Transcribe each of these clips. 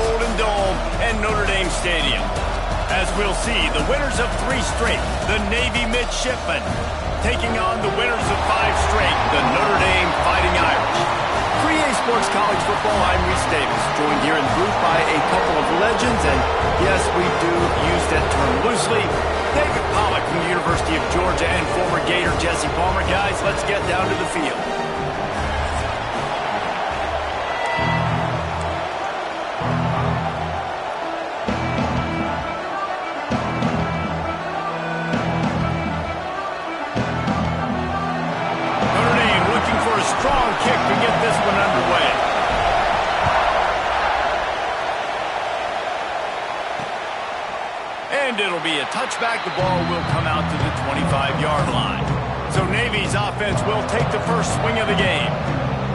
Golden Dome and Notre Dame Stadium. As we'll see, the winners of 3 straight, the Navy Midshipmen, taking on the winners of 5 straight, the Notre Dame Fighting Irish. For EA Sports College Football, I'm Reese Davis, joined here in the booth by a couple of legends, and yes, we do use that term loosely. David Pollack from the University of Georgia and former Gator Jesse Palmer. Guys, let's get down to the field. Strong kick to get this one underway. And it'll be a touchback. The ball will come out to the 25-yard line. So Navy's offense will take the first swing of the game.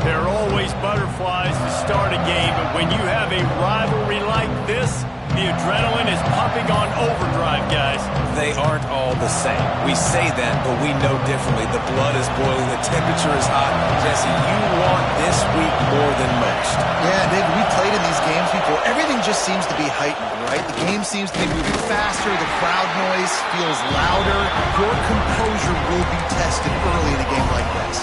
There are always butterflies to start a game, but when you have a rivalry like this, the adrenaline is pumping on overdrive, guys. They aren't all the same. We say that, but we know differently. The blood is boiling. The temperature is hot. Jesse, you want this week more than most. Yeah, David, we played in these games before. Everything just seems to be heightened, right? The game seems to be moving faster. The crowd noise feels louder. Your composure will be tested early in a game like this.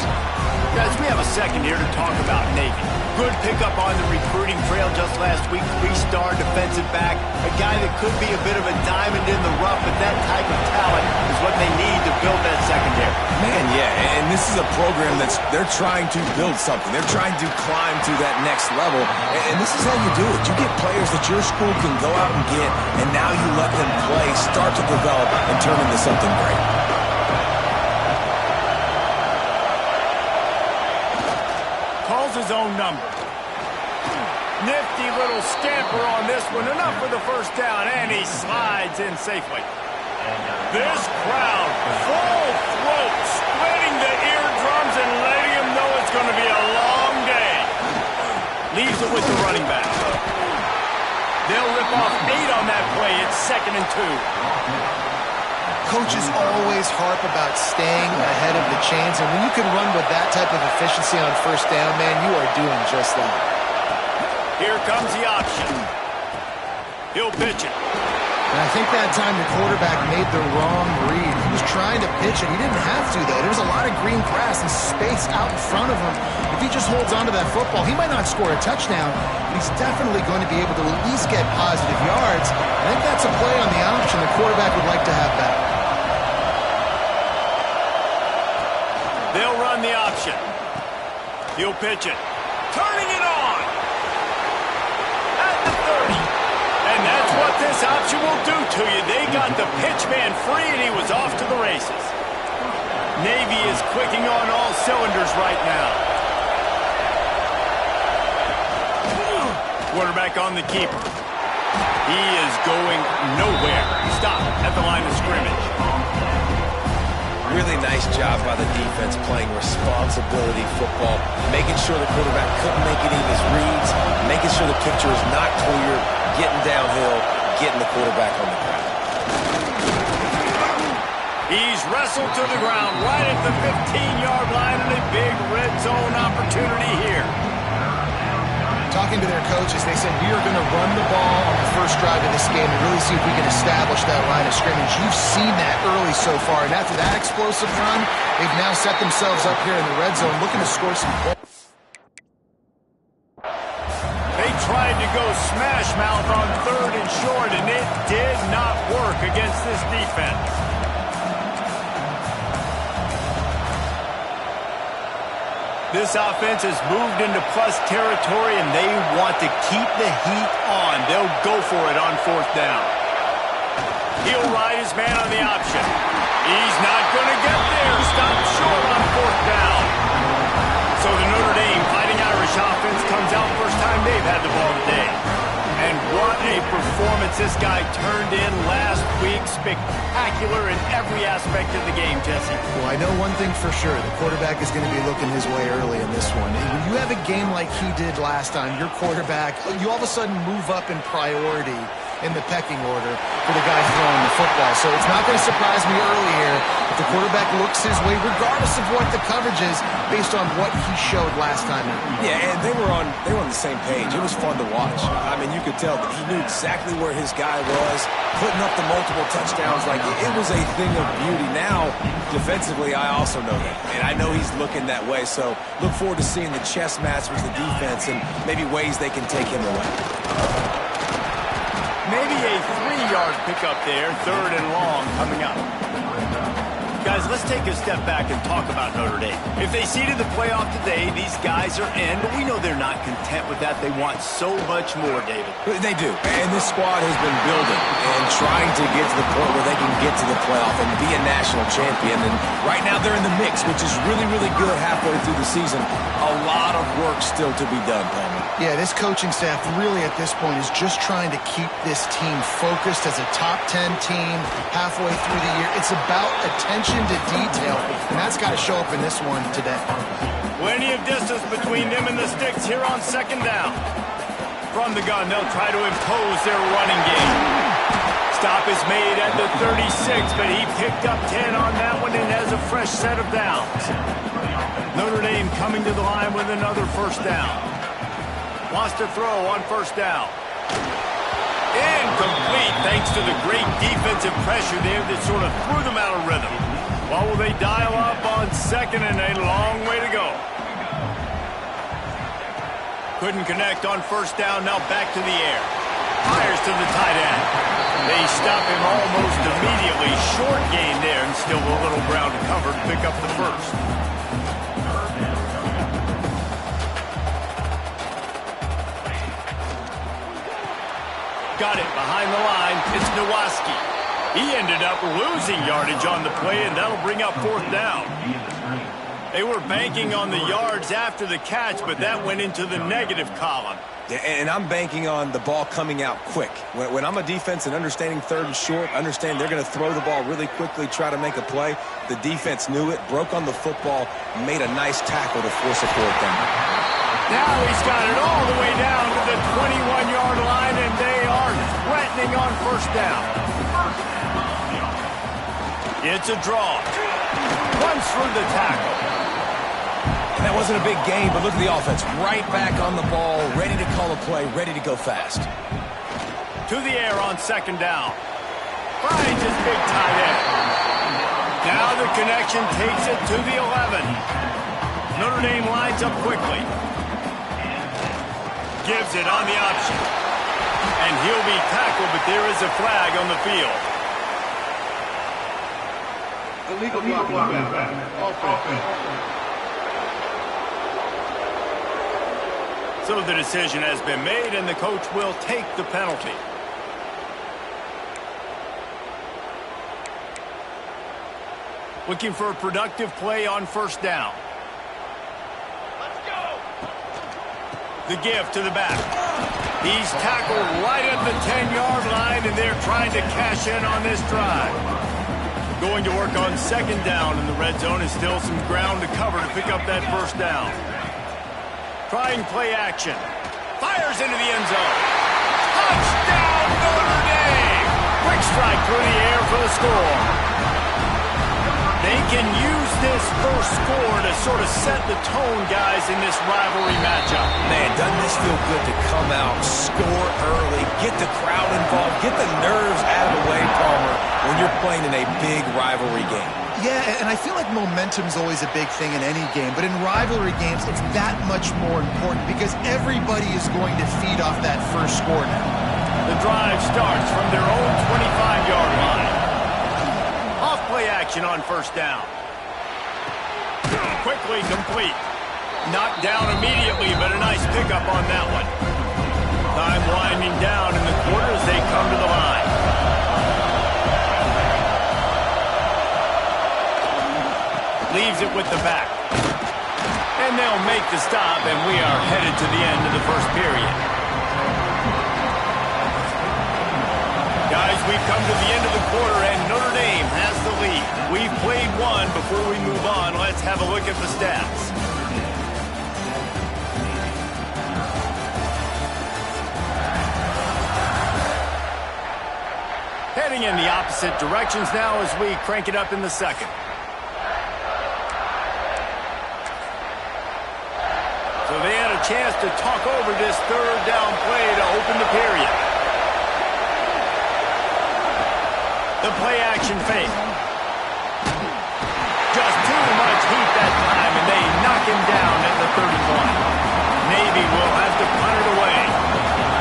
Guys, we have a second here to talk about Navy. Good pickup on the recruiting trail just last week. 3-star defensive back. A guy that could be a bit of a diamond in the rough, but that type of talent is what they need to build that secondary. Man, yeah, and this is a program they're trying to build something. They're trying to climb to that next level, and this is how you do it. You get players that your school can go out and get, and now you let them play, start to develop, and turn into something great. His own number. Nifty little scamper on this one. Enough for the first down, and he slides in safely. This crowd, full throat, splitting the eardrums and letting him know it's going to be a long day. Leaves it with the running back. They'll rip off 8 on that play. It's 2nd and 2. Coaches always harp about staying ahead of the chains, and when you can run with that type of efficiency on first down, man, you are doing just that. Here comes the option. He'll pitch it. And I think that time the quarterback made the wrong read. He was trying to pitch it. He didn't have to, though. There was a lot of green grass and space out in front of him. If he just holds onto that football, he might not score a touchdown, but he's definitely going to be able to at least get positive yards. I think that's a play on the option the quarterback would like to have back. They'll run the option. He'll pitch it. Turning it on. At the 30. And that's what this option will do to you. They got the pitch man free, and he was off to the races. Navy is clicking on all cylinders right now. Quarterback on the keeper. He is going nowhere. Stop at the line of scrimmage. Really nice job by the defense playing responsibility football, making sure the quarterback couldn't make any of his reads, making sure the picture is not clear, getting downhill, getting the quarterback on the ground. He's wrestled to the ground right at the 15-yard line, and a big red zone opportunity here. Talking to their coaches, they said, we are going to run the ball on the first drive of this game and really see if we can establish that line of scrimmage. You've seen that early so far, and after that explosive run, they've now set themselves up here in the red zone looking to score some points. They tried to go smash mouth on 3rd and short, and it did not work against this defense. This offense has moved into plus territory, and they want to keep the heat on. They'll go for it on 4th down. He'll ride his man on the option. He's not going to get there. Stopped short on 4th down. So the Notre Dame Fighting Irish offense comes out first time they've had the ball today. And what a performance this guy turned in last week. Spectacular in every aspect of the game, Jesse. Well, I know one thing for sure. The quarterback is going to be looking his way early in this one. And when you have a game like he did last time, your quarterback, you all of a sudden move up in priority in the pecking order for the guy throwing the football. So it's not going to surprise me early here if the quarterback looks his way, regardless of what the coverage is, based on what he showed last time. Yeah, and they were on the same page. It was fun to watch. I mean, you could tell that he knew exactly where his guy was, putting up the multiple touchdowns. Like, it was a thing of beauty. Now, defensively, I also know that. And I know he's looking that way. So look forward to seeing the chess match with the defense and maybe ways they can take him away. Maybe a 3-yard pickup there, 3rd and long coming up. Guys, let's take a step back and talk about Notre Dame. If they seeded the playoff today, these guys are in, but we know they're not content with that. They want so much more, David. They do, and this squad has been building and trying to get to the point where they can get to the playoff and be a national champion. And right now they're in the mix, which is really, really good halfway through the season. A lot of work still to be done, Palmer. Yeah, this coaching staff really at this point is just trying to keep this team focused as a top 10 team halfway through the year. It's about attention to detail, and that's got to show up in this one today. Plenty of distance between them and the sticks here on 2nd down. From the gun, they'll try to impose their running game. Stop is made at the 36, but he picked up 10 on that one and has a fresh set of downs. Notre Dame coming to the line with another 1st down. Wants to throw on 1st down. Incomplete thanks to the great defensive pressure there that sort of threw them out of rhythm. What will they dial up on 2nd and a long way to go? Couldn't connect on 1st down, now back to the air. Fires to the tight end. They stop him almost immediately. Short gain there and still a little ground to cover to pick up the 1st. Got it behind the line. It's Nowaski. He ended up losing yardage on the play, and that'll bring up 4th down. They were banking on the yards after the catch, but that went into the negative column. Yeah, and I'm banking on the ball coming out quick. When I'm a defense and understanding 3rd and short, understand they're going to throw the ball really quickly, try to make a play. The defense knew it, broke on the football, made a nice tackle to force a 4th down. Now he's got it all the way down to the 21-yard line, and they are threatening on 1st down. It's a draw. Runs through the tackle. That wasn't a big gain, but look at the offense. Right back on the ball, ready to call a play, ready to go fast. To the air on 2nd down. Finds his big tight end. Now the connection takes it to the 11. Notre Dame lines up quickly. Gives it on the option. And he'll be tackled, but there is a flag on the field. Illegal blocking. Offense. So the decision has been made, and the coach will take the penalty. Looking for a productive play on 1st down. Let's go. The give to the back. He's tackled right at the 10-yard line, and they're trying to cash in on this drive. Going to work on 2nd down in the red zone, and still some ground to cover to pick up that 1st down. Trying play action. Fires into the end zone. Touchdown, Notre Dame! Quick strike through the air for the score. They can use this first score to sort of set the tone, guys, in this rivalry matchup. Man, doesn't this feel good to come out, score early, get the crowd involved, get the nerves out of the way, Palmer, when you're playing in a big rivalry game. Yeah, and I feel like momentum's always a big thing in any game, but in rivalry games, it's that much more important because everybody is going to feed off that first score now. The drive starts from their own 25-yard line. Off play action on 1st down. Quickly complete. Knocked down immediately, but a nice pickup on that one. Time winding down in the quarter as they come to the line. Leaves it with the back. And they'll make the stop, and we are headed to the end of the 1st period. Guys, we've come to the end of the quarter, and Notre Dame has the lead. We've played one. Before we move on, let's have a look at the stats. Heading in the opposite directions now as we crank it up in the 2nd. So they had a chance to talk over this 3rd down play to open the period. The play action fake. Just too much heat that time, and they knock him down at the 31. Navy will have to punt it away.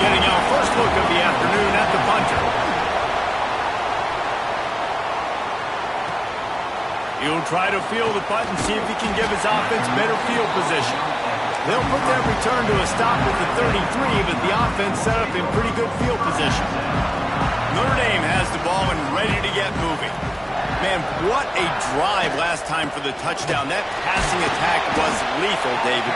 Getting our first look of the afternoon at the punter. He'll try to field the punt and see if he can give his offense better field position. They'll put that return to a stop at the 33, but the offense set up in pretty good field position. Notre Dame has the ball and ready to get moving. Man, what a drive last time for the touchdown. That passing attack was lethal, David.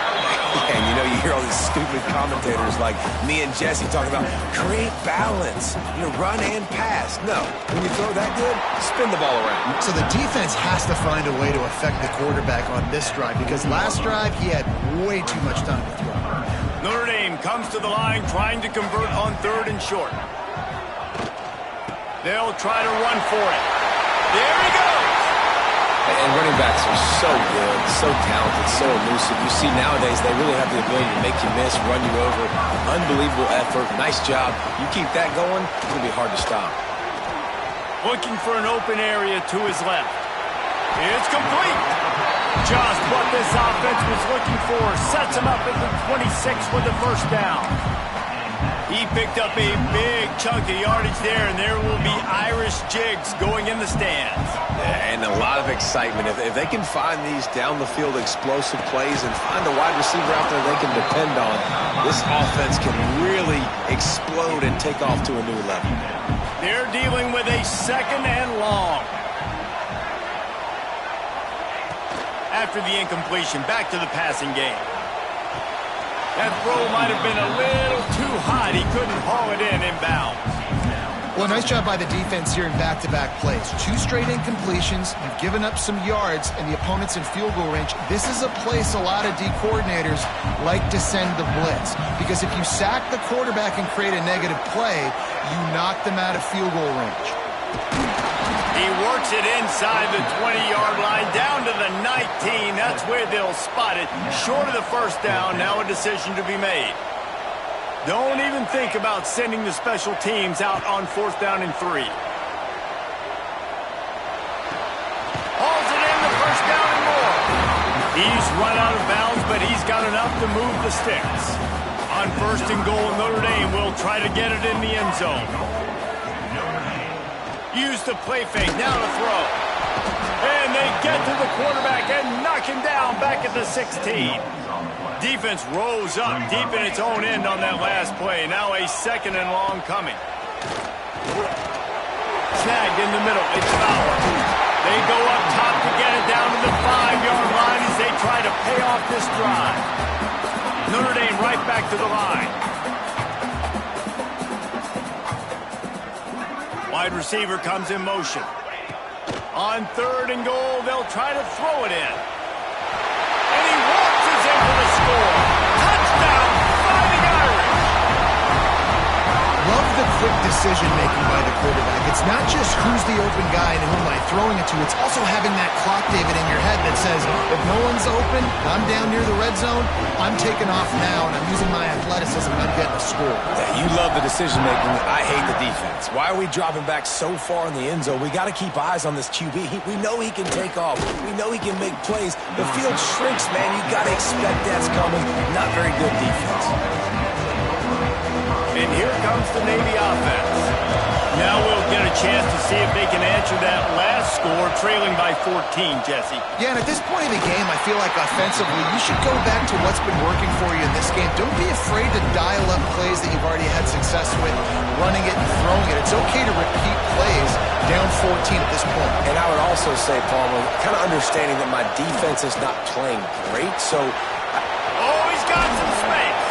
And you know, you hear all these stupid commentators like me and Jesse talking about create balance, run and pass. No, when you throw that good, spin the ball around. So the defense has to find a way to affect the quarterback on this drive because last drive he had way too much time to throw. Notre Dame comes to the line trying to convert on 3rd and short. They'll try to run for it. There he goes! And running backs are so good, so talented, so elusive. You see nowadays they really have the ability to make you miss, run you over. Unbelievable effort. Nice job. You keep that going, it's going to be hard to stop. Looking for an open area to his left. It's complete. Just what this offense was looking for. Sets him up at the 26 with the first down. He picked up a big chunk of yardage there, and there will be Irish jigs going in the stands. And a lot of excitement. If they can find these down-the-field explosive plays and find a wide receiver out there they can depend on, this offense can really explode and take off to a new level. They're dealing with a 2nd and long. After the incompletion, back to the passing game. That throw might have been a little too hot. He couldn't haul it in inbounds. Well, nice job by the defense here in back-to-back plays. 2 straight incompletions. You've given up some yards, and the opponent's in field goal range. This is a place a lot of D coordinators like to send the blitz. Because if you sack the quarterback and create a negative play, you knock them out of field goal range. He works it inside the 20-yard line, down to the 19. That's where they'll spot it. Short of the first down, now a decision to be made. Don't even think about sending the special teams out on 4th down and 3. Hauls it in, the first down and more. He's run out of bounds, but he's got enough to move the sticks. On 1st and goal, Notre Dame will try to get it in the end zone. Use the play fake, now to throw. And they get to the quarterback and knock him down back at the 16. Defense rose up deep in its own end on that last play. Now a 2nd and long coming. Snagged in the middle, it's Fowler. They go up top to get it down to the 5-yard line as they try to pay off this drive. Notre Dame right back to the line. Wide receiver comes in motion. On 3rd and goal, they'll try to throw it in. And he waltzes in for the score. Touchdown, Fighting Irish. Love the quick decision-making by the quarterback. It's not just who's the open guy and who am I throwing it to. It's also having that clock, David, in your head that says, if no one's open, I'm down near the red zone, I'm taking off now, and I'm using my athleticism, and I'm getting a score. Yeah, you love the decision-making. I hate the defense. Why are we dropping back so far in the end zone? We got to keep eyes on this QB. We know he can take off. We know he can make plays. The field shrinks, man. You got to expect that's coming. Not very good defense. And here comes the Navy offense. Now we'll get a chance to see if they can answer that last score, trailing by 14, Jesse. Yeah, and at this point in the game, I feel like offensively, you should go back to what's been working for you in this game. Don't be afraid to dial up plays that you've already had success with, running it and throwing it. It's okay to repeat plays down 14 at this point. And I would also say, Palmer, kind of understanding that my defense is not playing great, so... Oh, he's got some space.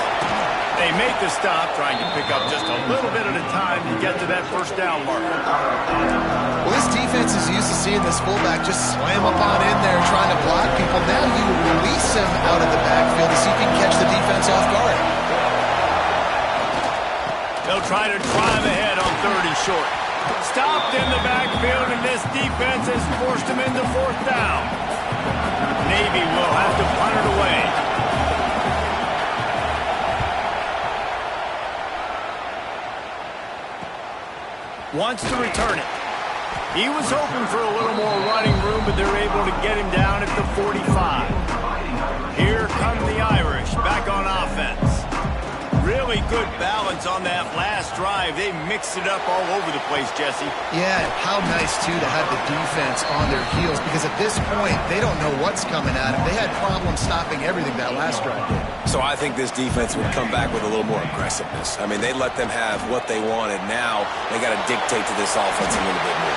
They make the stop, trying to pick up just a little bit at a time to get to that first down marker. Well, this defense is used to seeing this fullback just slam up on in there trying to block people. Now you release him out of the backfield to see if he can catch the defense off guard. They'll try to drive ahead on 3rd and short. Stopped in the backfield, and this defense has forced him into 4th down. Navy will have to punt it away. Wants to return it. He was hoping for a little more running room, but they're able to get him down at the 45. Here come the Irish back on offense. Really good balance on that last drive. They mixed it up all over the place, Jesse. Yeah, how nice, too, to have the defense on their heels, because at this point, they don't know what's coming at them. They had problems stopping everything that last drive did. So I think this defense would come back with a little more aggressiveness. I mean, they let them have what they wanted. Now they got to dictate to this offense a little bit more.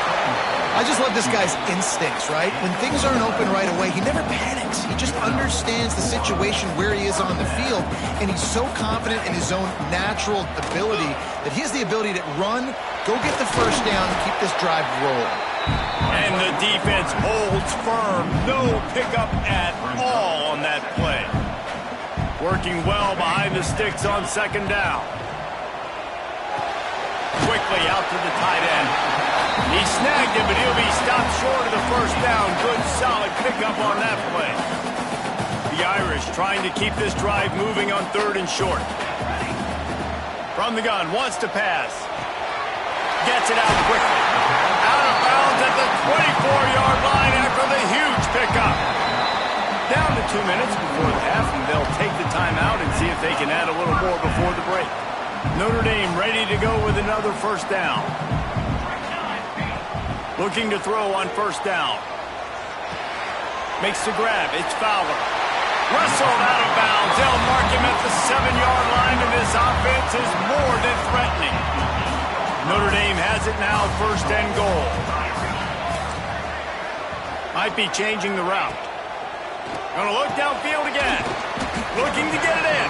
I just love this guy's instincts, right? When things aren't open right away, he never panics. He just understands the situation where he is on the field, and he's so confident in his own natural ability that he has the ability to run, go get the first down, and keep this drive rolling. And the defense holds firm. No pickup at all on that play. Working well behind the sticks on second down. Quickly out to the tight end. He snagged it, but he'll be stopped short of the first down. Good, solid pickup on that play. The Irish trying to keep this drive moving on 3rd and short. From the gun, wants to pass. Gets it out quickly. Out of bounds at the 24-yard line after the huge pickup. Down to 2 minutes before the half, and they'll take the timeout and see if they can add a little more before the break. Notre Dame ready to go with another first down. Looking to throw on first down. Makes the grab. It's Fowler. Wrestled out of bounds. They'll mark him at the 7-yard line, and this offense is more than threatening. Notre Dame has it now, 1st and goal. Might be changing the route. Gonna look downfield again. Looking to get it in.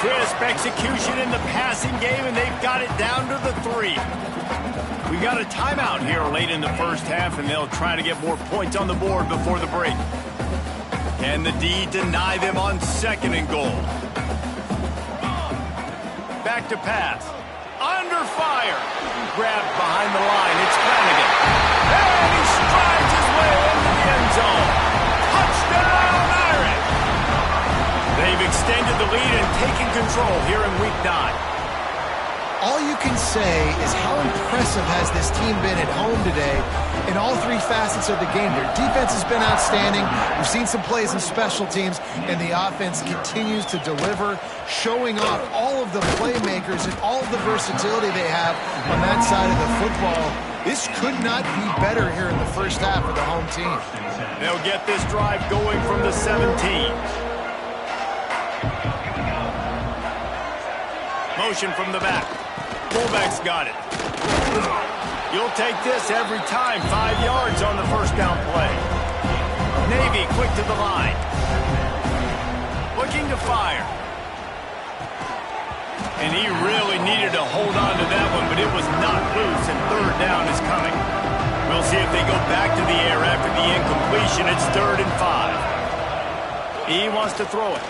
Crisp execution in the passing game, and they've got it down to the 3. We got a timeout here late in the first half, and they'll try to get more points on the board before the break. Can the D deny them on 2nd and goal? Back to pass. Under fire. Grabbed behind the line. It's Flanagan. And he strides his way into the end zone. Touchdown, Irish! They've extended the lead and taken control here in Week 9. All you can say is how impressive has this team been at home today in all 3 facets of the game. Their defense has been outstanding. We've seen some plays in special teams, and the offense continues to deliver, showing off all of the playmakers and all of the versatility they have on that side of the football. This could not be better here in the first half of the home team. They'll get this drive going from the 17. Motion from the back. Fullback's got it. You'll take this every time. 5 yards on the first down play. Navy quick to the line. Looking to fire. And he really needed to hold on to that one, but it was not loose, and 3rd down is coming. We'll see if they go back to the air after the incompletion. It's 3rd and 5. He wants to throw it.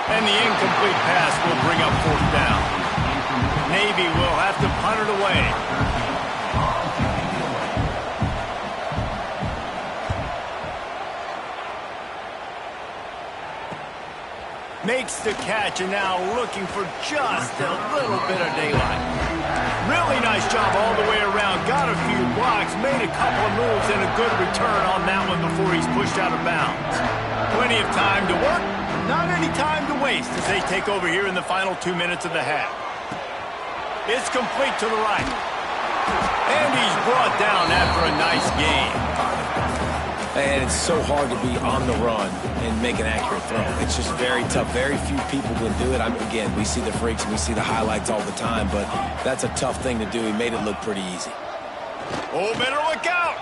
And the incomplete pass will bring up 4th down. Navy will have to punt it away. Makes the catch, and now looking for just a little bit of daylight. Really nice job all the way around. Got a few blocks, made a couple of moves, and a good return on that one before he's pushed out of bounds. Plenty of time to work. Not any time to waste as they take over here in the final 2 minutes of the half. It's complete to the right. And he's brought down after a nice game. And it's so hard to be on the run and make an accurate throw. It's just very tough. Very few people can do it. Again, we see the freaks and we see the highlights all the time, but that's a tough thing to do. He made it look pretty easy. Oh, better look out.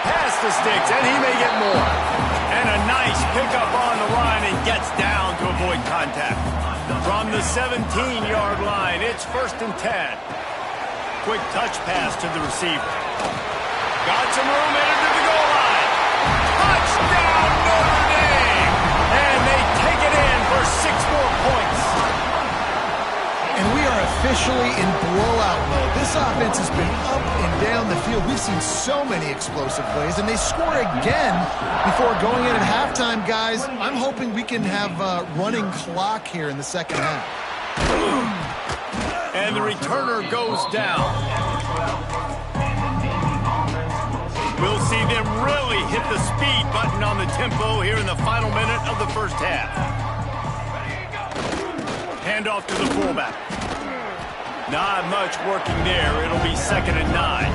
Past the sticks, and he may get more. And a nice pickup on the line and gets down to avoid contact. From the 17-yard line, it's 1st and 10. Quick touch pass to the receiver. Got some room headed to the goal line. Touchdown, Notre Dame! And they take it in for 6 more points. And we are officially in blowout mode. This offense has been up and down the field. We've seen so many explosive plays, and they score again before going in at halftime, guys. I'm hoping we can have a running clock here in the second half. And And the returner goes down. We'll see them really hit the speed button on the tempo here in the final minute of the first half. Handoff to the fullback. Not much working there. It'll be 2nd and 9.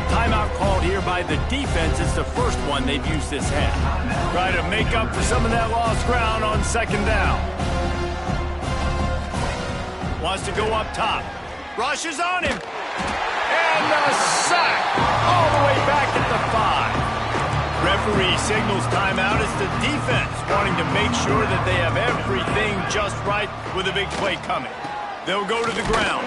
Timeout called here by the defense. It's the first one they've used this half. Try to make up for some of that lost ground on 2nd down. Wants to go up top. Rushes on him. And a sack. All the way back at the 5. Referee signals timeout as the defense wanting to make sure that they have everything just right with a big play coming. They'll go to the ground.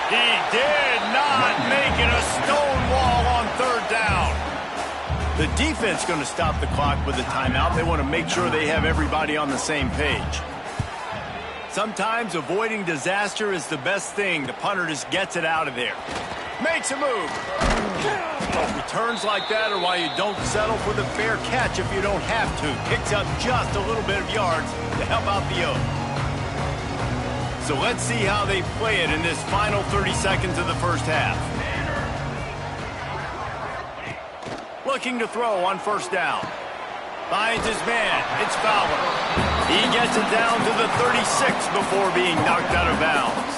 He did not make it a stone wall on 3rd down. The defense going to stop the clock with a timeout. They want to make sure they have everybody on the same page. Sometimes avoiding disaster is the best thing. The punter just gets it out of there. Makes a move. Returns like that are why you don't settle for the fair catch if you don't have to. Picks up just a little bit of yards to help out the O. So let's see how they play it in this final 30 seconds of the first half. Looking to throw on 1st down. Finds his man. It's Fowler. He gets it down to the 36 before being knocked out of bounds.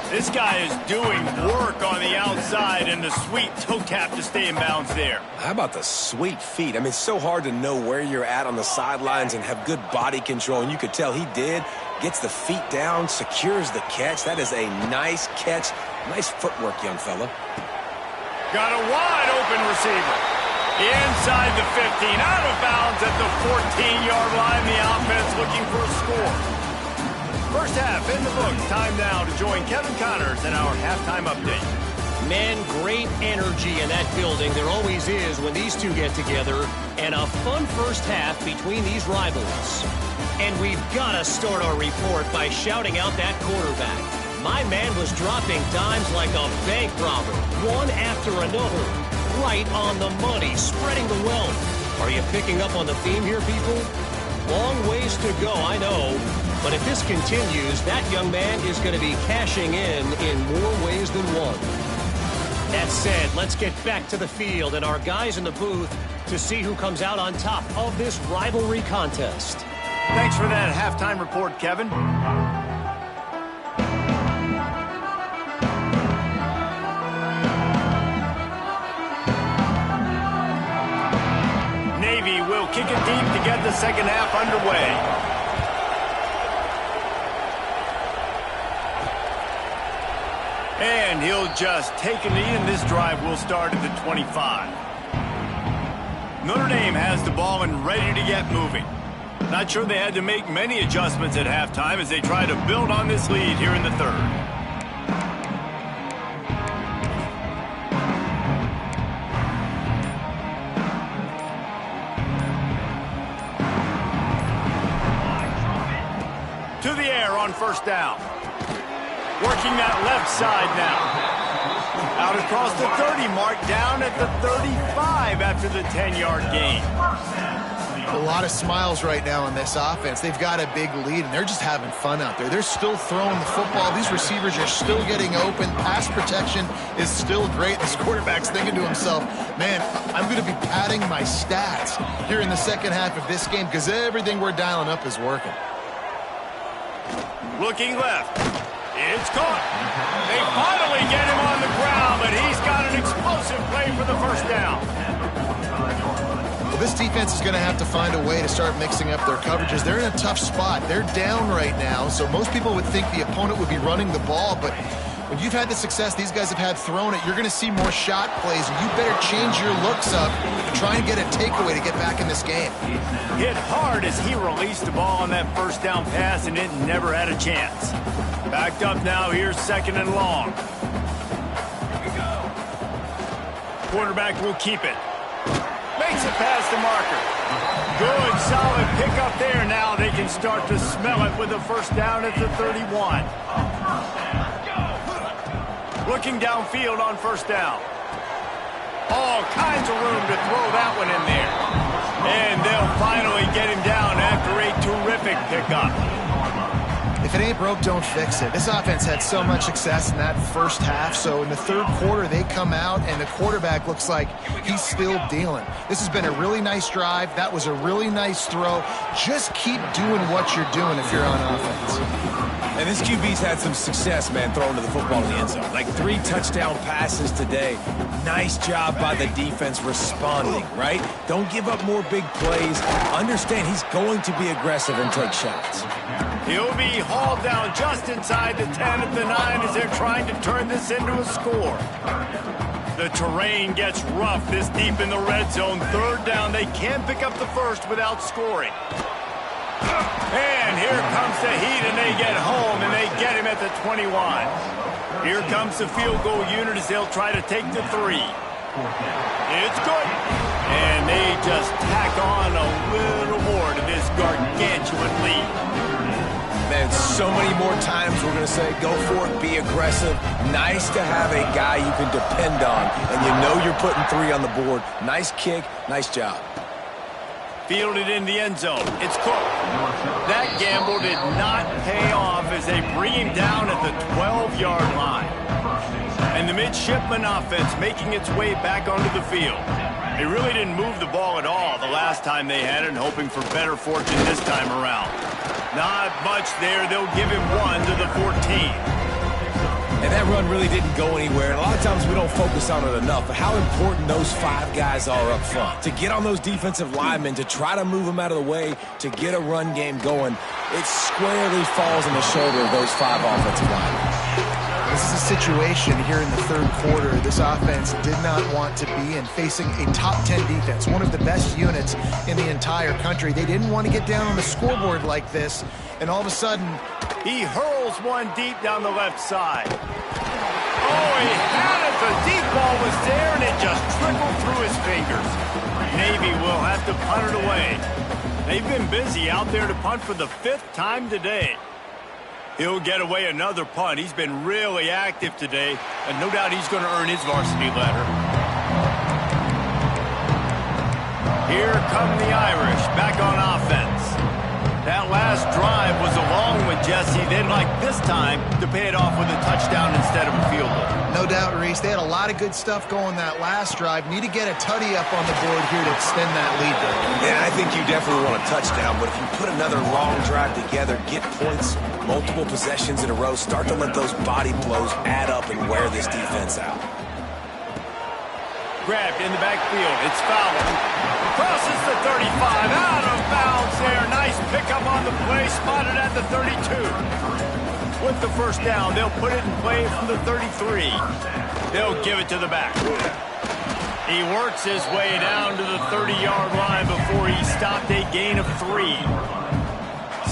This guy is doing work on the outside and the sweet toe tap to stay in bounds there. How about the sweet feet? I mean, it's so hard to know where you're at on the sidelines and have good body control, and you could tell he did. Gets the feet down, secures the catch. That is a nice catch. Nice footwork, young fella. Got a wide open receiver. Inside the 15, out of bounds at the 14-yard line. The offense looking for a score. First half in the books. Time now to join Kevin Connors in our halftime update. Man, great energy in that building. There always is when these two get together. And a fun first half between these rivals. And we've got to start our report by shouting out that quarterback. My man was dropping dimes like a bank robber, one after another. Right on the money, spreading the wealth. Are you picking up on the theme here, people? Long ways to go, I know. But if this continues, that young man is going to be cashing in more ways than one. That said, let's get back to the field and our guys in the booth to see who comes out on top of this rivalry contest. Thanks for that halftime report, Kevin. Navy will kick it deep to get the second half underway. And he'll just take a knee, and this drive will start at the 25. Notre Dame has the ball and ready to get moving. Not sure they had to make many adjustments at halftime as they try to build on this lead here in the 3rd. To the air on 1st down. Working that left side now. Out across the 30 mark, down at the 35 after the 10-yard gain. A lot of smiles right now in this offense. They've got a big lead, and they're just having fun out there. They're still throwing the football. These receivers are still getting open. Pass protection is still great. This quarterback's thinking to himself, man, I'm going to be padding my stats here in the second half of this game because everything we're dialing up is working. Looking left. It's caught. They finally get him on the ground, but he's got an explosive play for the 1st down. Well, this defense is going to have to find a way to start mixing up their coverages. They're in a tough spot. They're down right now, so most people would think the opponent would be running the ball, but when you've had the success these guys have had throwing it, you're going to see more shot plays, and you better change your looks up to try and get a takeaway to get back in this game. Hit hard as he released the ball on that 1st down pass, and it never had a chance. Backed up now, here's 2nd and long. Quarterback will keep it. Makes it past the marker. Good, solid pickup there. Now they can start to smell it with a 1st down at the 31. Looking downfield on 1st down. All kinds of room to throw that one in there. And they'll finally get him down after a terrific pickup. If If it ain't broke, don't fix it. This offense had so much success in that first half, so in the third quarter, they come out, and the quarterback looks like he's still dealing. This has been a really nice drive. That was a really nice throw. Just keep doing what you're doing if you're on offense. And this QB's had some success, man, throwing to the football in the end zone. Like 3 touchdown passes today. Nice job by the defense responding, right? Don't give up more big plays. Understand he's going to be aggressive and take shots. He'll be hauled down just inside the 10 at the 9 as they're trying to turn this into a score. The terrain gets rough this deep in the red zone. Third down, they can't pick up the first without scoring. And here comes the Heat, and they get home, and they get him at the 21. Here comes the field goal unit as they'll try to take the 3. It's good. And they just tack on a little more to this gargantuan lead. Man, so many more times we're going to say, go for it, be aggressive. Nice to have a guy you can depend on, and you know you're putting 3 on the board. Nice kick, nice job. Fielded in the end zone. It's Cook. That gamble did not pay off as they bring him down at the 12-yard line. And the midshipman offense making its way back onto the field. They really didn't move the ball at all the last time they had it, hoping for better fortune this time around. Not much there. They'll give him 1 to the 14. And that run really didn't go anywhere. And a lot of times we don't focus on it enough, but how important those 5 guys are up front. To get on those defensive linemen, to try to move them out of the way, to get a run game going, it squarely falls on the shoulder of those 5 offensive linemen. This is a situation here in the third quarter this offense did not want to be in, facing a top 10 defense, one of the best units in the entire country. They didn't want to get down on the scoreboard like this, and all of a sudden, he hurls one deep down the left side. Oh, he had it. The deep ball was there, and it just trickled through his fingers. Navy will have to punt it away. They've been busy out there to punt for the 5th time today. He'll get away another punt. He's been really active today, and no doubt he's going to earn his varsity letter. Here come the Irish back on offense. That last drive was a long one, Jesse. They'd like this time to pay it off with a touchdown instead of a field goal. No doubt, Reese. They had a lot of good stuff going that last drive. Need to get a tutty up on the board here to extend that lead. Yeah, I think you definitely want a touchdown, but if you put another long drive together, get points, multiple possessions in a row, start to let those body blows add up and wear this defense out. Grabbed in the backfield. It's Fowler. Crosses the 35. Out of bounds there. Nice pickup on the play. Spotted at the 32. With the first down, they'll put it in play from the 33. They'll give it to the back. He works his way down to the 30-yard line before he stopped a gain of 3.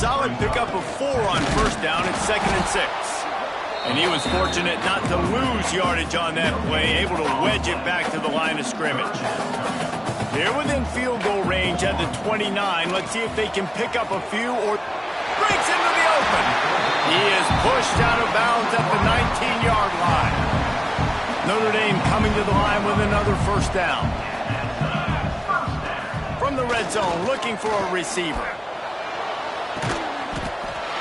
Solid pickup of 4 on first down at 2nd and 6. And he was fortunate not to lose yardage on that play, able to wedge it back to the line of scrimmage. They're within field goal range at the 29. Let's see if they can pick up a few or breaks into the open. He is pushed out of bounds at the 19-yard line. Notre Dame coming to the line with another first down. From the red zone, looking for a receiver.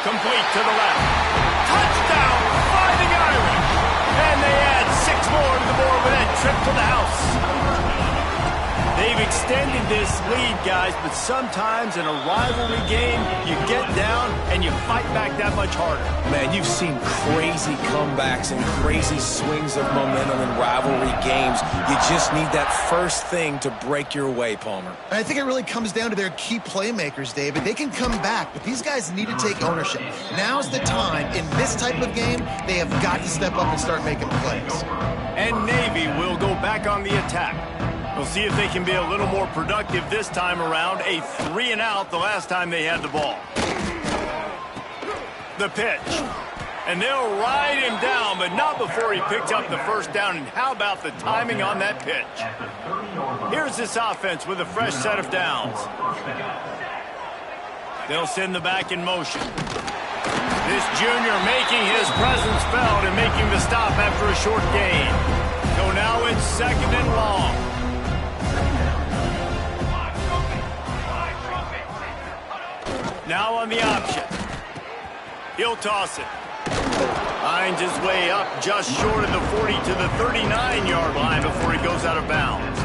Complete to the left. Touchdown, Fighting Irish. And they add 6 more to the board with that trip to the house. They've extended this lead, guys, but sometimes in a rivalry game, you get down and you fight back that much harder. Man, you've seen crazy comebacks and crazy swings of momentum in rivalry games. You just need that first thing to break your way, Palmer. I think it really comes down to their key playmakers, David. They can come back, but these guys need to take ownership. Now's the time. In this type of game, they have got to step up and start making plays. And Navy will go back on the attack. We'll see if they can be a little more productive this time around. A 3-and-out the last time they had the ball. The pitch. And they'll ride him down, but not before he picks up the first down. And how about the timing on that pitch? Here's this offense with a fresh set of downs. They'll send the back in motion. This junior making his presence felt and making the stop after a short gain. So now it's 2nd and long. Now on the option. He'll toss it. Finds his way up just short of the 40 to the 39-yard line before he goes out of bounds.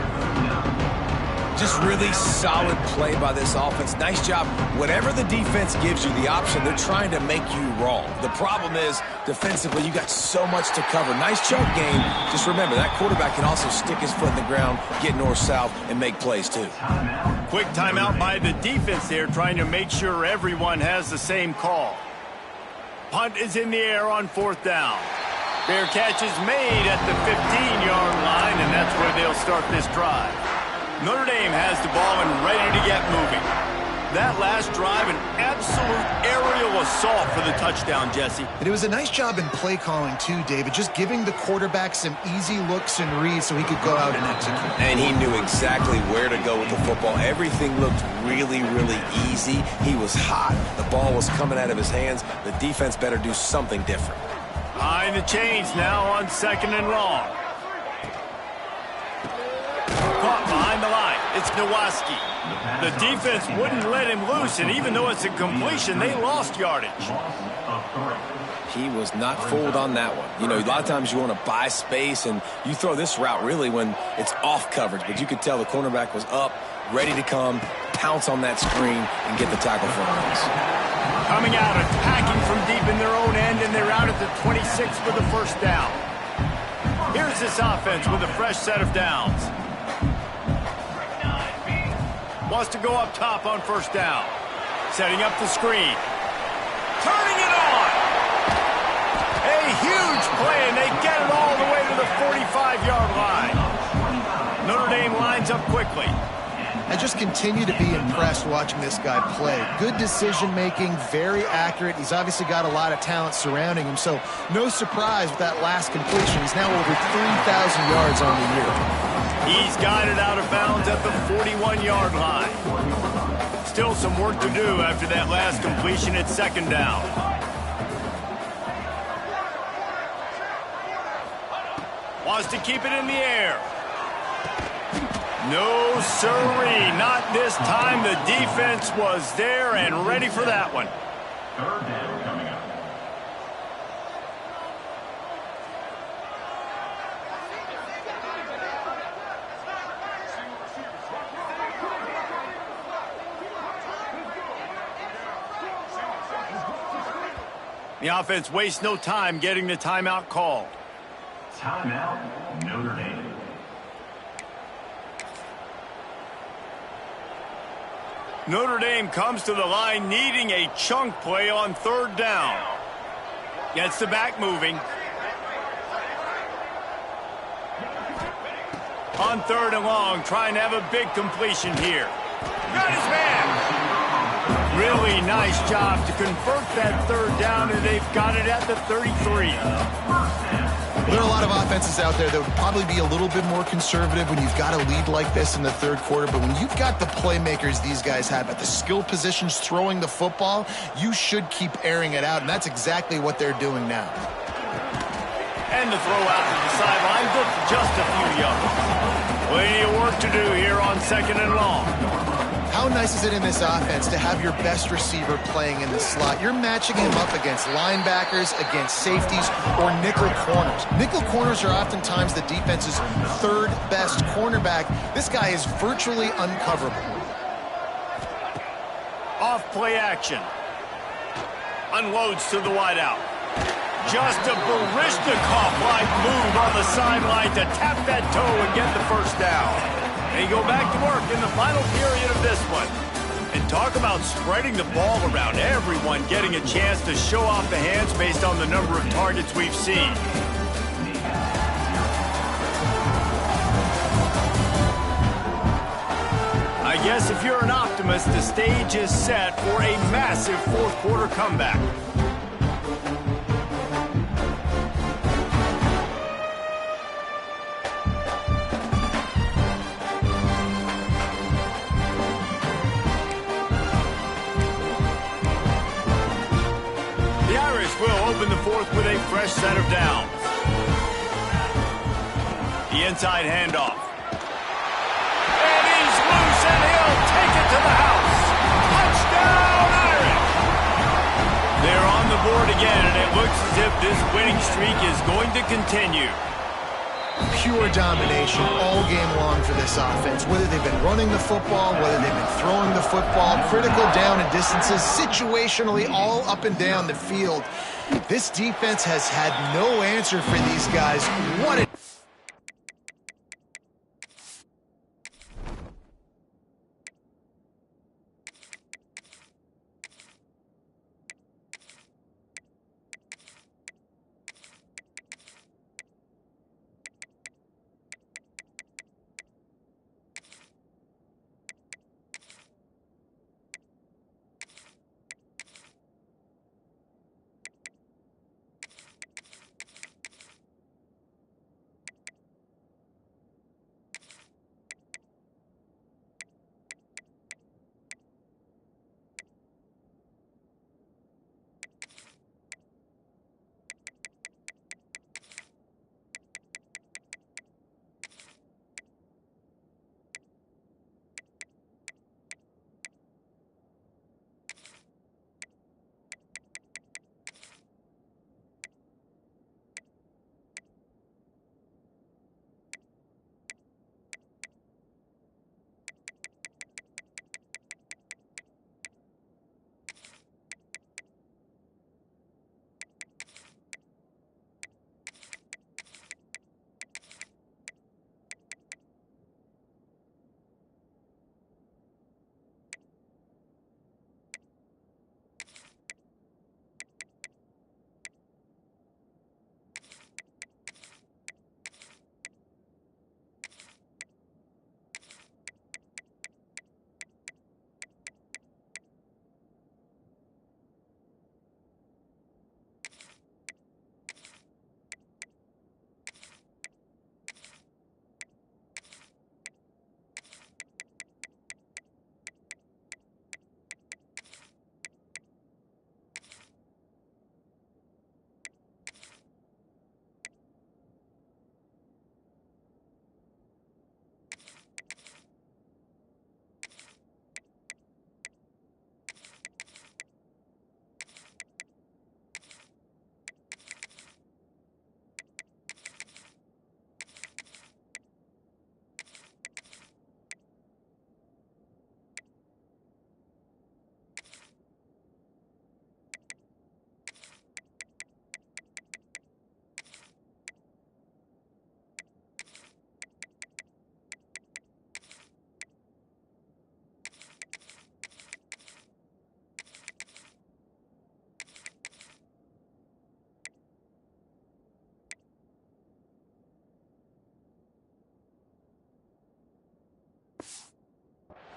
Just really solid play by this offense. Nice job. Whatever the defense gives you the option, they're trying to make you wrong. The problem is, defensively, you got so much to cover. Nice chunk game. Just remember, that quarterback can also stick his foot in the ground, get north-south, and make plays too. Quick timeout by the defense there, trying to make sure everyone has the same call. Punt is in the air on 4th down. Fair catch is made at the 15-yard line, and that's where they'll start this drive. Notre Dame has the ball and ready to get moving. That last drive, an absolute aerial assault for the touchdown, Jesse. And it was a nice job in play calling too, David, just giving the quarterback some easy looks and reads so he could go out and execute. And he knew exactly where to go with the football. Everything looked really, really easy. He was hot. The ball was coming out of his hands. The defense better do something different. Behind the chains now on 2nd and long. Caught behind the line. It's Nowaski. The defense wouldn't let him loose, and even though it's a completion, they lost yardage. He was not fooled on that one. You know, a lot of times you want to buy space, and you throw this route really when it's off coverage, but you could tell the cornerback was up, ready to come, pounce on that screen, and get the tackle for him. Coming out, attacking from deep in their own end, and they're out at the 26 for the 1st down. Here's this offense with a fresh set of downs. Wants to go up top on 1st down. Setting up the screen. Turning it on. A huge play, and they get it all the way to the 45-yard line. Notre Dame lines up quickly. I just continue to be impressed watching this guy play. Good decision-making, very accurate. He's obviously got a lot of talent surrounding him, so no surprise with that last completion. He's now over 3,000 yards on the year. He's got it out of bounds at the 41-yard line. Still some work to do after that last completion at 2nd down. Wants to keep it in the air. No, sirree, not this time. The defense was there and ready for that one. 3rd down coming up. The offense wastes no time getting the timeout called. Timeout, Notre Dame. Notre Dame comes to the line needing a chunk play on 3rd down. Gets the back moving. On 3rd and long, trying to have a big completion here. Got his man. Really nice job to convert that 3rd down, and they've got it at the 33. There are a lot of offenses out there that would probably be a little bit more conservative when you've got a lead like this in the 3rd quarter, but when you've got the playmakers these guys have at the skill positions throwing the football, you should keep airing it out, and that's exactly what they're doing now. And the throw out to the sideline, good for just a few yards. Plenty of work to do here on 2nd and long. How nice is it in this offense to have your best receiver playing in the slot? You're matching him up against linebackers, against safeties, or nickel corners. Nickel corners are oftentimes the defense's 3rd best cornerback. This guy is virtually uncoverable. Off play action. Unloads to the wideout. Just a Baryshnikov-like move on the sideline to tap that toe and get the 1st down. They go back to work in the final period of this one. And talk about spreading the ball around. Everyone getting a chance to show off the hands based on the number of targets we've seen. I guess if you're an optimist, the stage is set for a massive 4th quarter comeback. Will open the 4th with a fresh set of downs. The inside handoff. And he's loose, and he'll take it to the house. Touchdown, Irish! They're on the board again, and it looks as if this winning streak is going to continue. Pure domination all game long for this offense. Whether they've been running the football, whether they've been throwing the football, critical down and distances, situationally all up and down the field. This defense has had no answer for these guys. What a...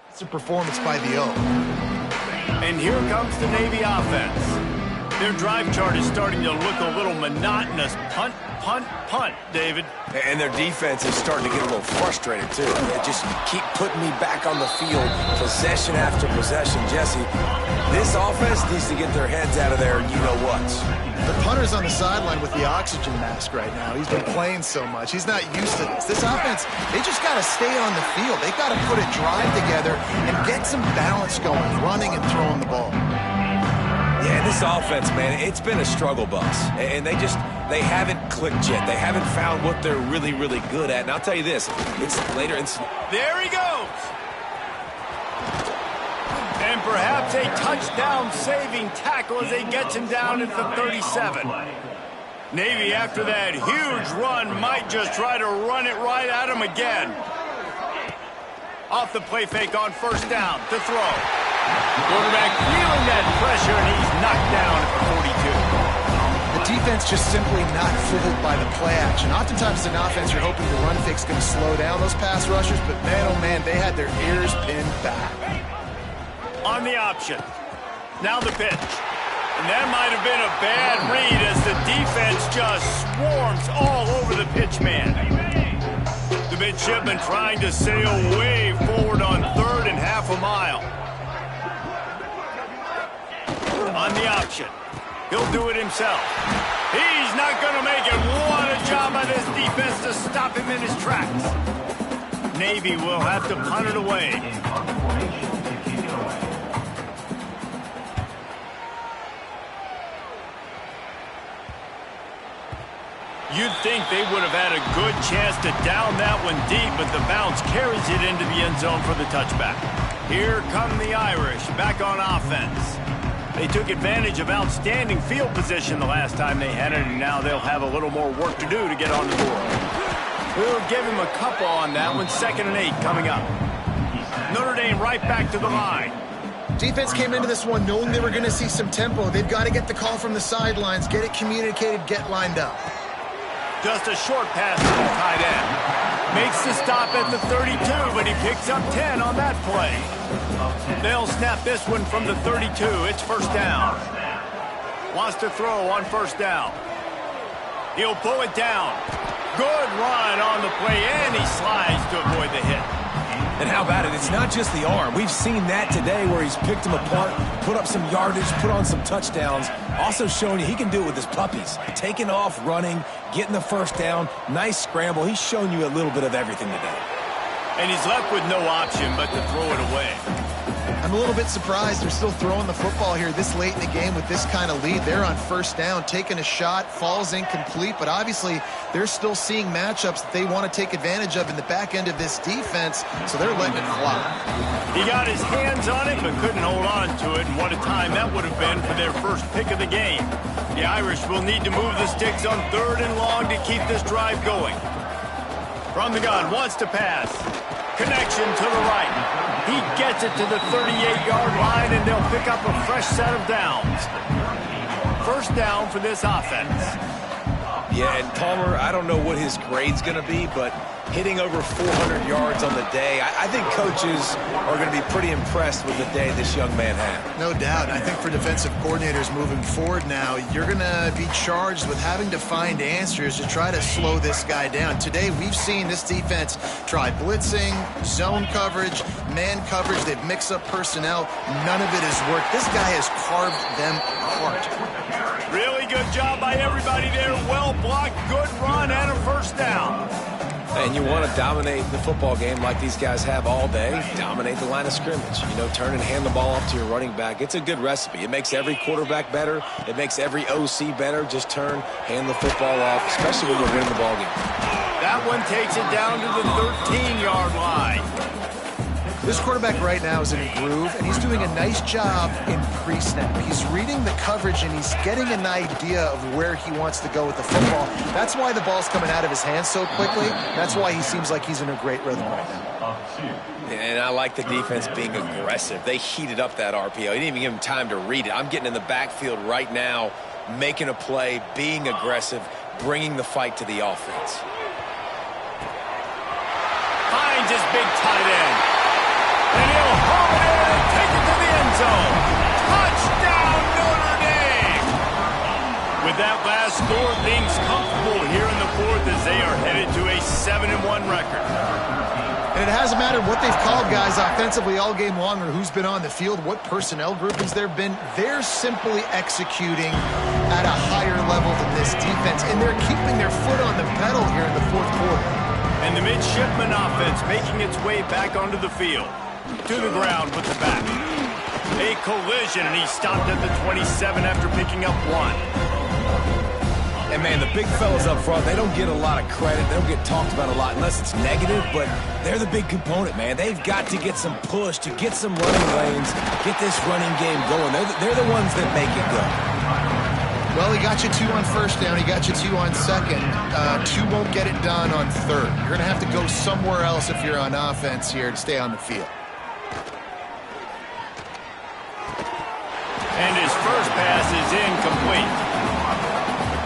It's a performance by the O. And here comes the Navy offense. Their drive chart is starting to look a little monotonous. Punt, punt, punt, David. And their defense is starting to get a little frustrated, too. They just keep putting me back on the field, possession after possession. Jesse, this offense needs to get their heads out of there, you-know-what. The punter's on the sideline with the oxygen mask right now. He's been playing so much. He's not used to this. This offense, they just got to stay on the field. They've got to put a drive together and get some balance going, running and throwing the ball. Yeah, this offense, man, it's been a struggle bus. And they haven't clicked yet. They haven't found what they're really, really good at. And I'll tell you this, it's later in... There he goes! And perhaps a touchdown-saving tackle as he gets him down at the 37. Navy, after that huge run, might just try to run it right at him again. Off the play fake on first down to throw. Quarterback feeling that pressure, and he's knocked down at the 42. The defense just simply not fooled by the play action. Oftentimes, as an offense, you're hoping the run fake's going to slow down those pass rushers, but man, oh man, they had their ears pinned back. On the option. Now the pitch. And that might have been a bad read as the defense just swarms all over the pitch man. The midshipman trying to sail way forward on third and half a mile. On the option. He'll do it himself. He's not going to make it. What a job by this defense to stop him in his tracks. Navy will have to punt it away. You'd think they would have had a good chance to down that one deep, but the bounce carries it into the end zone for the touchback. Here come the Irish back on offense. They took advantage of outstanding field position the last time they had it, and now they'll have a little more work to do to get on the board. We'll give him a couple on that one. 2nd and 8 coming up. Notre Dame right back to the line. Defense came into this one knowing they were going to see some tempo. They've got to get the call from the sidelines, get it communicated, get lined up. Just a short pass to the tight end. Makes the stop at the 32, but he picks up 10 on that play. They'll snap this one from the 32. It's 1st down. Wants to throw on 1st down. He'll pull it down. Good run on the play, and he slides to avoid the hit. And how about it? It's not just the arm. We've seen that today where he's picked them apart, put up some yardage, put on some touchdowns. Also showing you he can do it with his puppies. Taking off, running, getting the 1st down. Nice scramble. He's shown you a little bit of everything today. And he's left with no option but to throw it away. I'm a little bit surprised they're still throwing the football here this late in the game with this kind of lead. They're on 1st down, taking a shot, falls incomplete, but obviously they're still seeing matchups that they want to take advantage of in the back end of this defense, so they're letting it fly. He got his hands on it but couldn't hold on to it, and what a time that would have been for their first pick of the game. The Irish will need to move the sticks on 3rd and long to keep this drive going. From the gun, wants to pass. Connection to the right. He gets it to the 38-yard line, and they'll pick up a fresh set of downs. 1st down for this offense. Yeah, and Palmer, I don't know what his grade's going to be, but hitting over 400 yards on the day, I think coaches are going to be pretty impressed with the day this young man had. No doubt. I think for defensive coordinators moving forward now, you're going to be charged with having to find answers to try to slow this guy down. Today, we've seen this defense try blitzing, zone coverage, man coverage. They've mixed up personnel. None of it has worked. This guy has carved them apart. Really good job by everybody there. Well blocked, good run, and a 1st down. And you want to dominate the football game like these guys have all day. Dominate the line of scrimmage. You know, turn and hand the ball off to your running back. It's a good recipe. It makes every quarterback better. It makes every OC better. Just turn, hand the football off, especially when you're winning the ball game. That one takes it down to the 13-yard line. This quarterback right now is in a groove, and he's doing a nice job in pre-snap. He's reading the coverage, and he's getting an idea of where he wants to go with the football. That's why the ball's coming out of his hands so quickly. That's why he seems like he's in a great rhythm right now. And I like the defense being aggressive. They heated up that RPO. He didn't even give him time to read it. I'm getting in the backfield right now, making a play, being aggressive, bringing the fight to the offense. Finds his big tight end. And he'll haul it in and take it to the end zone. Touchdown, Notre Dame! With that last score, things comfortable here in the 4th as they are headed to a 7-1 record. And it hasn't mattered what they've called guys offensively all game long or who's been on the field, what personnel groupings there have been. They're simply executing at a higher level than this defense, and they're keeping their foot on the pedal here in the 4th quarter. And the midshipman offense making its way back onto the field. To the ground with the back. A collision, and he stopped at the 27 after picking up 1. And, man, the big fellas up front, they don't get a lot of credit. They don't get talked about a lot unless it's negative, but they're the big component, man. They've got to get some push, to get some running lanes, get this running game going. They're the ones that make it go. Well, he got you 2 on 1st down. He got you 2 on 2nd. 2 won't get it done on 3rd. You're going to have to go somewhere else if you're on offense here to stay on the field. And his first pass is incomplete.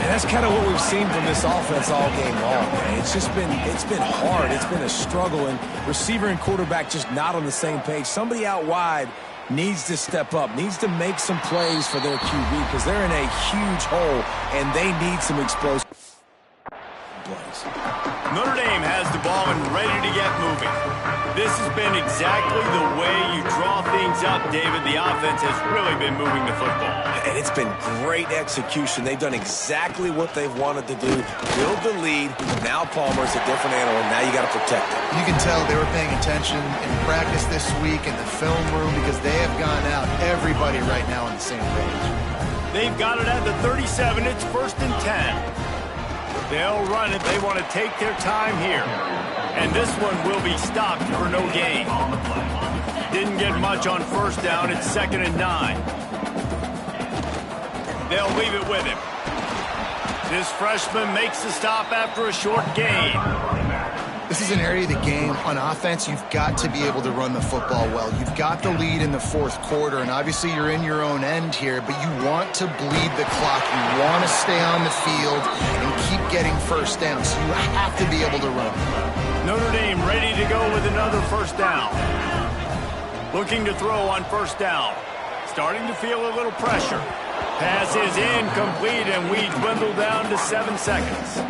And that's kind of what we've seen from this offense all game long, man. It's been hard. It's been a struggle, and receiver and quarterback just not on the same page. Somebody out wide needs to step up, needs to make some plays for their QB because they're in a huge hole, and they need some explosive plays. Notre Dame has the ball and ready to get moving. This has been exactly the way you draw things up, David. The offense has really been moving the football. And it's been great execution. They've done exactly what they've wanted to do. Build the lead. Now Palmer's a different animal. Now you got to protect him. You can tell they were paying attention in practice this week in the film room because they have gone out. Everybody right now on the same page. They've got it at the 37. It's 1st and 10. They'll run it. They want to take their time here. And this one will be stopped for no gain. Didn't get much on first down. It's 2nd and 9. They'll leave it with him. This freshman makes the stop after a short gain. This is an area of the game. On offense, you've got to be able to run the football well. You've got the lead in the fourth quarter, and obviously you're in your own end here, but you want to bleed the clock. You want to stay on the field and keep getting first down, so you have to be able to run. Notre Dame ready to go with another first down. Looking to throw on first down. Starting to feel a little pressure. Pass is incomplete, and we dwindle down to 7 seconds.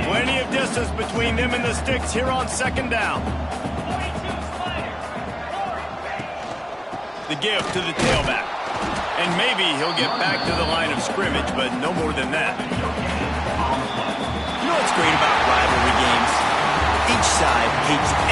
Plenty of distance between them and the sticks here on 2nd down. The give to the tailback. And maybe he'll get back to the line of scrimmage, but no more than that. You know what's great about rivalry games? Each side hates every